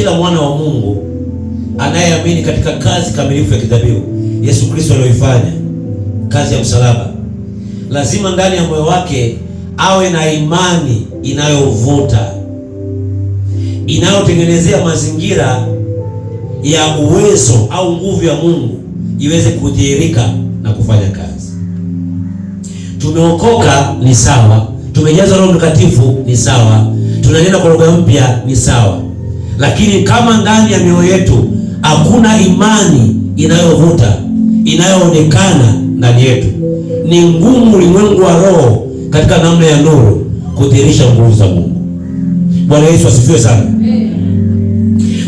kila mwana wa Mungu anayeamini katika kazi kamilifu ya kidhabihu Yesu Kristo aliyoifanya, kazi ya msalaba, lazima ndani ya moyo wake awe na imani inayovuta, inayotengenezea mazingira ya uwezo au nguvu ya Mungu iweze kudhihirika na kufanya kazi. Tumeokoka ni sawa, tumejazwa Roho Mtakatifu ni sawa, tunanena kwa lugha mpya ni sawa, lakini kama ndani ya mioyo yetu hakuna imani inayovuta, inayoonekana ndani yetu, ni ngumu ulimwengu wa roho katika namna ya nuru kudhihirisha nguvu za Mungu. Bwana Yesu asifiwe sana.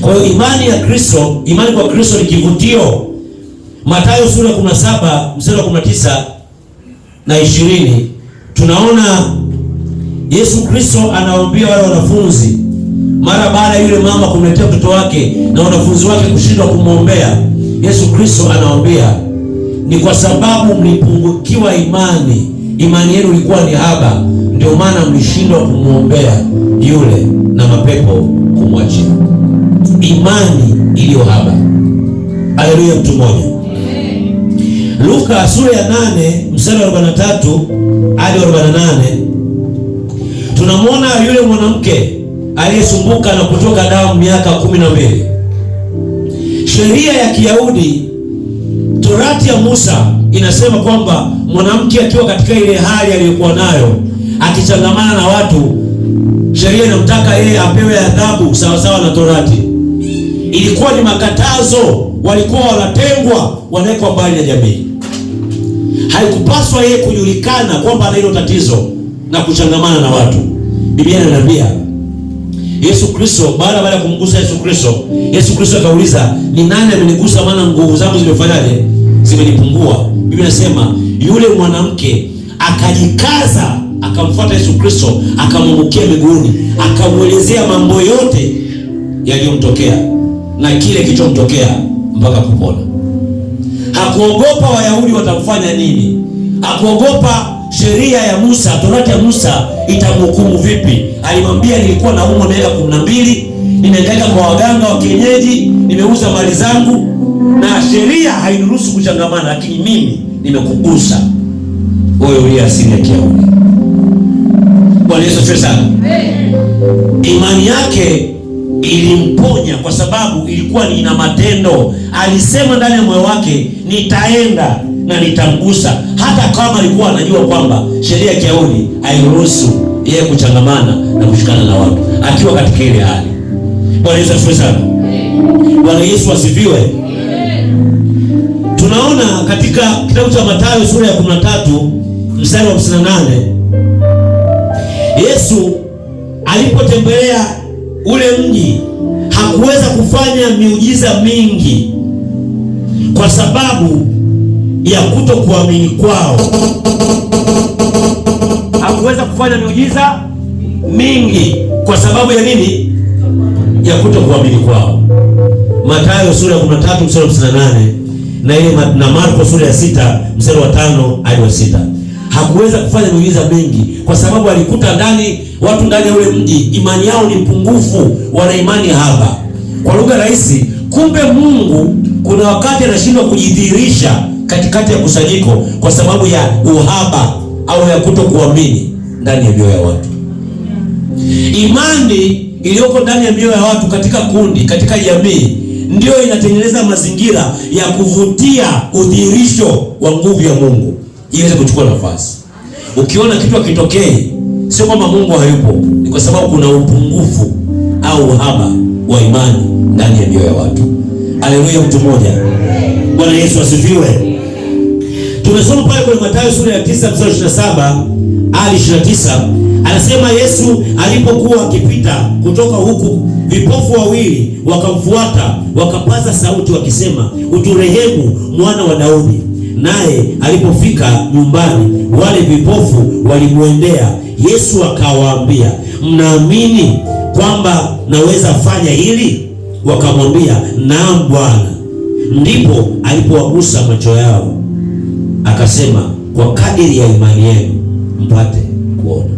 Kwa hiyo imani kwa Kristo ni kivutio. Mathayo sura ya 17 mstari wa 19 na 20, tunaona Yesu Kristo anawaambia wale wanafunzi mara baada ya yule mama kumletea mtoto wake na wanafunzi wake kushindwa kumwombea. Yesu Kristo anawaambia, ni kwa sababu mlipungukiwa imani, imani yenu ilikuwa ni haba, ndio maana mlishindwa kumwombea yule na mapepo kumwachia. Imani iliyo haba. Haleluya, mtu mmoja. Luka sura ya 8 mstari wa 43 hadi 48, tunamwona yule mwanamke aliyesumbuka na kutoka damu miaka 12. Sheria ya Kiyahudi, Torati ya Musa inasema kwamba mwanamke akiwa katika ile hali aliyokuwa nayo, akichangamana na watu, sheria inamtaka yeye apewe adhabu sawa sawa na Torati. Ilikuwa ni makatazo, walikuwa wanatengwa, wanawekwa mbali na jamii. Haikupaswa yeye kujulikana kwamba ana hilo tatizo na kuchangamana na watu. Biblia inaniambia Yesu Kristo, baada ya kumgusa Yesu Kristo akauliza, ni nani amenigusa, maana nguvu zangu zimefanyaje? Zimenipungua. Biblia inasema yule mwanamke akajikaza, akamfuata Yesu Kristo, akamwangukia miguuni, akamwelezea mambo yote yaliyomtokea na kile kilichomtokea mpaka kupona. Hakuogopa Wayahudi watamfanya nini, hakuogopa sheria ya Musa, Torati ya Musa itamhukumu vipi. Alimwambia, nilikuwa naumwa miaka 12, nimehangaika kwa waganga wa kienyeji, nimeuza mali zangu, na sheria hairuhusu kuchangamana, lakini mimi nimekugusa wewe uliye asili ya Kiyahudi. Bwana Yesu asifiwe sana. Imani yake ilimponya kwa sababu ilikuwa ni ina matendo. Alisema ndani ya moyo wake, nitaenda na nitamgusa, hata kama alikuwa anajua kwamba sheria ya Kiyahudi hairuhusu yeye kuchangamana na kushikana na watu akiwa katika ile hali. Bwana Yesu asifiwe sana. Bwana Yesu asifiwe. Tunaona katika kitabu cha Mathayo sura ya 13 mstari wa 58, Yesu alipotembelea ule mji hakuweza kufanya miujiza mingi kwa sababu ya kutokuamini kwao. Hakuweza kufanya miujiza mingi kwa sababu ya nini? Ya kutokuamini kwao. Mathayo sura ya 13 mstari wa 58 na ile na Marko sura ya 6 mstari wa 5 hadi wa 6. Hakuweza kufanya miujiza mingi kwa sababu alikuta watu ndani ya ule mji imani yao ni pungufu, wana imani haba. Kwa lugha rahisi, kumbe Mungu kuna wakati anashindwa kujidhihirisha katikati ya kusanyiko kwa sababu ya uhaba au ya kutokuamini ndani ya mioyo ya watu. Imani iliyoko ndani ya mioyo ya watu katika kundi, katika jamii, ndio inatengeneza mazingira ya kuvutia udhihirisho wa nguvu ya Mungu iweze kuchukua nafasi. Ukiona kitu hakitokei, sio kwamba Mungu hayupo, ni kwa sababu kuna upungufu au uhaba wa imani ndani ya mioyo ya watu. Haleluya, mtu mmoja. Bwana Yesu asifiwe. Tumesoma pale kwenye Mathayo sura ya 9 mstari 27 hadi 29, anasema Yesu alipokuwa akipita kutoka huku, vipofu wawili wakamfuata, wakapaza sauti wakisema, uturehemu mwana wa Daudi. Naye alipofika nyumbani, wale vipofu walimwendea Yesu, akawaambia, mnaamini kwamba naweza fanya hili? Wakamwambia, naam Bwana. Ndipo alipowagusa macho yao, akasema, kwa kadiri ya imani yenu mpate kuona.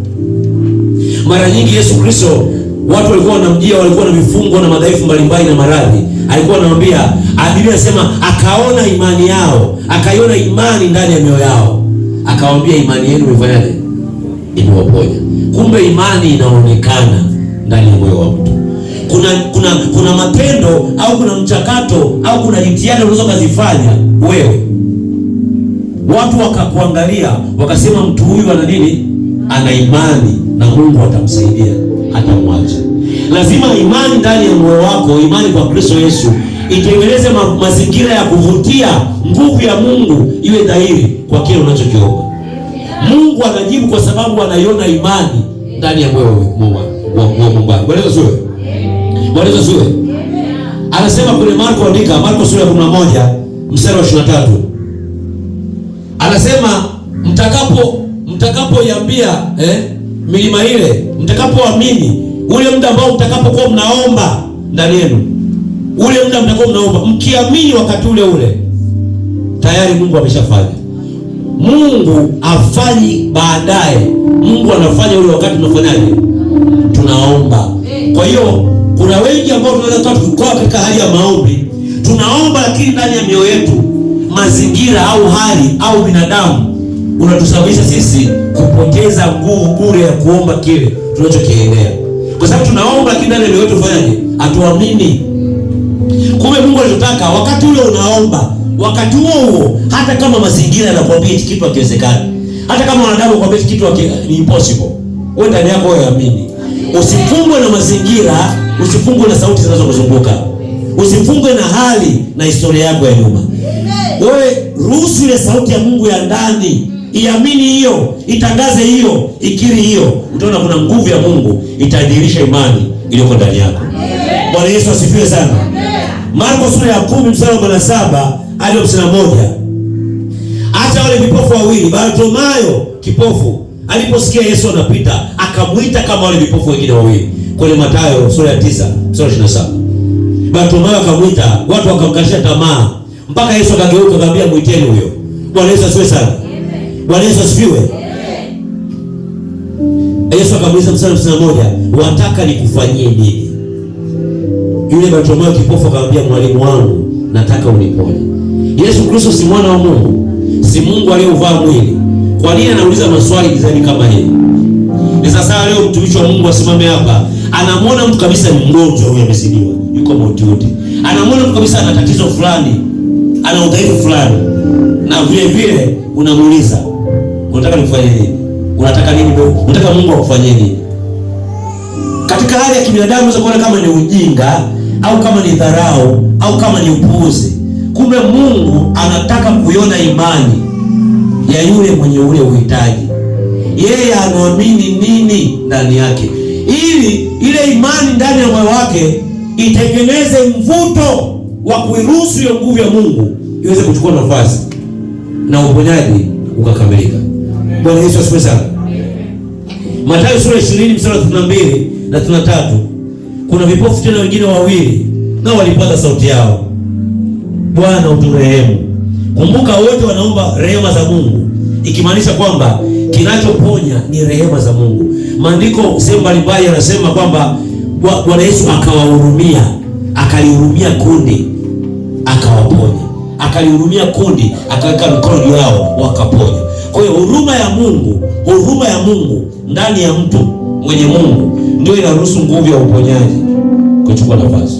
Mara nyingi Yesu Kristo watu walikuwa wanamjia, walikuwa na vifungo na madhaifu mbalimbali na maradhi. Alikuwa anamwambia, Biblia inasema akaona imani yao, akaiona imani ndani ya mioyo yao, akawaambia imani yenu imefanyaje? Imewaponya. Kumbe imani inaonekana ndani ya moyo wa mtu. Kuna matendo au kuna mchakato au kuna jitihada unaweza kuzifanya wewe, watu wakakuangalia wakasema mtu huyu ana nini? Ana imani na Mungu atamsaidia, hatamwacha. Lazima imani ndani ya moyo wako, imani kwa Kristo Yesu, itengeneze mazingira ya kuvutia nguvu ya Mungu iwe dhahiri kwa kile unachokiomba. Mungu anajibu kwa sababu anaiona imani ndani ya moyo wa Mungu. Bwana Yesu asifiwe. Bwana Yesu asifiwe. Anasema kule Marko sura ya 11 mstari wa 23. Anasema mtakapoiambia milima ile, mtakapoamini, ule muda ambao mtakapokuwa mnaomba ndani yenu, ule muda mtakapo mnaomba, mkiamini wakati ule tayari Mungu ameshafanya. Mungu afanyi baadaye, Mungu anafanya ule wakati tunafanyaje? Tunaomba. Kwa hiyo kuna wengi ambao tunaweza kuwa katika hali ya maombi, tunaomba, lakini ndani ya mioyo yetu mazingira au hali au binadamu unatusababisha sisi kupoteza nguvu bure ya kuomba kile tunachokiendea, kwa sababu tunaomba, lakini ndani ya mioyo yetu fanyaje? Hatuamini. Kumbe Mungu anataka wakati ule unaomba, wakati huo hata kama mazingira yanakuambia hiki kitu hakiwezekani, hata kama wanadamu wanakuambia hiki kitu ni impossible, wewe ndani yako wewe amini. Usifungwe na mazingira, usifungwe na sauti zinazokuzunguka, usifungwe na hali na historia yako ya nyuma. Wewe ruhusu ile sauti ya Mungu ya ndani, iamini hiyo, itangaze hiyo, ikiri hiyo. Utaona kuna nguvu ya Mungu itadirisha imani iliyoko ndani yako. Bwana Yesu asifiwe sana. Marko sura ya 10 mstari wa 17 hadi 51. Hata wale vipofu wawili, Bartimayo kipofu aliposikia Yesu anapita, akamuita kama wale vipofu wengine wawili. Kwenye Mathayo sura ya 9 mstari wa 27. Bartimayo akamuita, watu wakamkatisha tamaa, mpaka Yesu akageuka akamwambia, muiteni huyo. Bwana Yesu asifiwe sana. Bwana Yesu asifiwe. Yesu akamuuliza mstari wa 51, wataka nikufanyie nini? Yule Bartimayo kipofu akamwambia, mwalimu wangu, nataka uniponye. Yesu Kristo si mwana wa Mungu, si Mungu aliyevaa mwili. Kwa nini anauliza maswali gizani kama hili? Ni sasa leo mtumishi wa Mungu asimame hapa, anamwona mtu kabisa ni mgonjwa, huyu amezidiwa, yuko mahututi. Anamwona mtu kabisa ana tatizo fulani, ana udhaifu fulani, na vile vile unamuuliza, unataka nikufanyie nini? Unataka nini? Unataka Mungu akufanyie nini? Katika hali ya kibinadamu unaweza kuona kama ni ujinga au kama ni dharau au kama ni upuuzi. Kumbe Mungu anataka kuiona imani ya yule mwenye ule uhitaji. Yeye anaamini nini ndani yake, ili ile imani ndani ya moyo wake itengeneze mvuto wa kuiruhusu hiyo nguvu ya Mungu iweze kuchukua nafasi na uponyaji ukakamilika. Bwana Yesu asifiwe sana. Mathayo sura 20 mstari wa 32 na 33. Kuna vipofu tena wengine wawili, nao walipaza sauti yao, Bwana uturehemu. Kumbuka wote wanaomba rehema za Mungu, ikimaanisha kwamba kinachoponya ni rehema za Mungu. Maandiko sehemu mbalimbali yanasema kwamba Bwana Yesu akawahurumia, akalihurumia kundi, akawaponya, akalihurumia kundi, akaweka mikono juu yao, wakaponya. Kwa hiyo huruma ya Mungu ndani ya mtu mwenye Mungu ndio inaruhusu nguvu ya uponyaji kuchukua nafasi.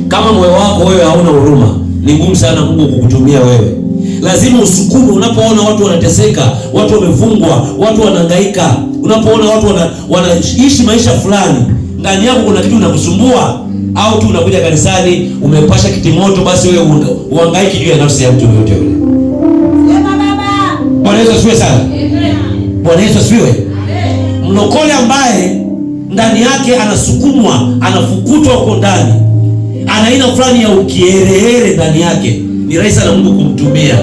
Kama moyo wako wewe hauna huruma, ni ngumu sana Mungu kukutumia wewe. Lazima usukume. Unapoona watu wanateseka, watu wamefungwa, watu wanahangaika, unapoona watu wanaishi maisha fulani, ndani yako kuna kitu kinakusumbua, au tu unakuja kanisani umepasha kitimoto, basi wewe uhangaiki juu ya nafsi ya mtu yote yule. Bwana Yesu asifiwe sana. Bwana Yesu asifiwe. Mlokole ambaye ndani yake anasukumwa, anafukutwa huko ndani, ana aina fulani ya ukiherehere ndani yake, ni rahisi sana Mungu kumtumia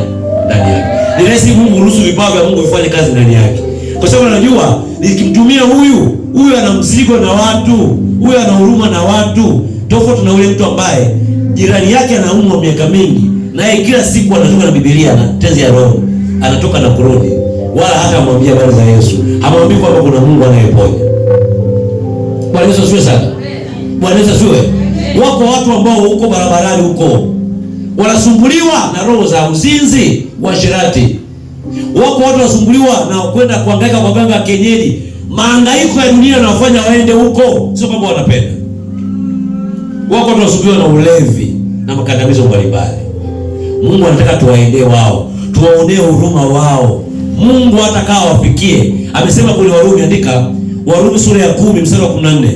ndani yake. Ni rahisi Mungu ruhusu vipawa vya Mungu vifanye kazi ndani yake, kwa sababu anajua nikimtumia huyu ana mzigo na watu, huyu ana huruma na watu, tofauti na yule mtu ambaye jirani yake anaumwa miaka mingi, naye kila siku anatoka na Biblia na tezi ya Roho, anatoka na kurudi, wala hata amwambia habari za Yesu, hamwambii kwamba kuna Mungu anayeponya. Bwana Yesu asifiwe sana. Bwana Yesu asifiwe. Wako watu ambao huko barabarani huko wanasumbuliwa na roho za uzinzi, uasherati. Wako watu wanasumbuliwa na kwenda kuhangaika kwa ganga kienyeji. Mahangaiko ya dunia yanawafanya waende huko, sio kwamba wanapenda. Wako watu wanasumbuliwa na ulevi na makandamizo mbalimbali. Mungu anataka tuwaendee wao, tuwaonee huruma wao. Mungu atakaa wafikie. Amesema kule Warumi, andika Warumi sura ya 10 mstari wa 14.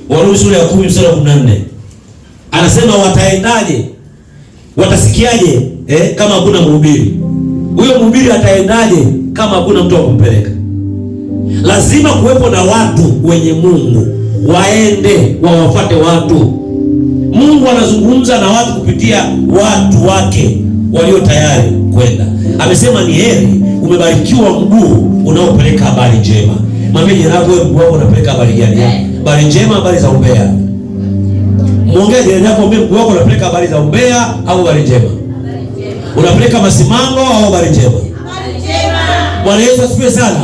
Warumi sura ya 10 mstari wa 14. Anasema wataendaje? Watasikiaje kama hakuna mhubiri? Huyo mhubiri ataendaje kama hakuna mtu wa kumpeleka? Lazima kuwepo na watu wenye Mungu, waende wawafuate watu. Mungu anazungumza na watu kupitia watu wake walio tayari kwenda. Amesema ni heri, umebarikiwa mguu unaopeleka habari njema. Mwambie jirani yako, mguu wako unapeleka habari gani? Habari njema, habari za umbea. Muongee jirani yako, mguu wako unapeleka habari za umbea au habari njema? Unapeleka masimango au habari njema? Habari njema. Bwana Yesu asifiwe sana.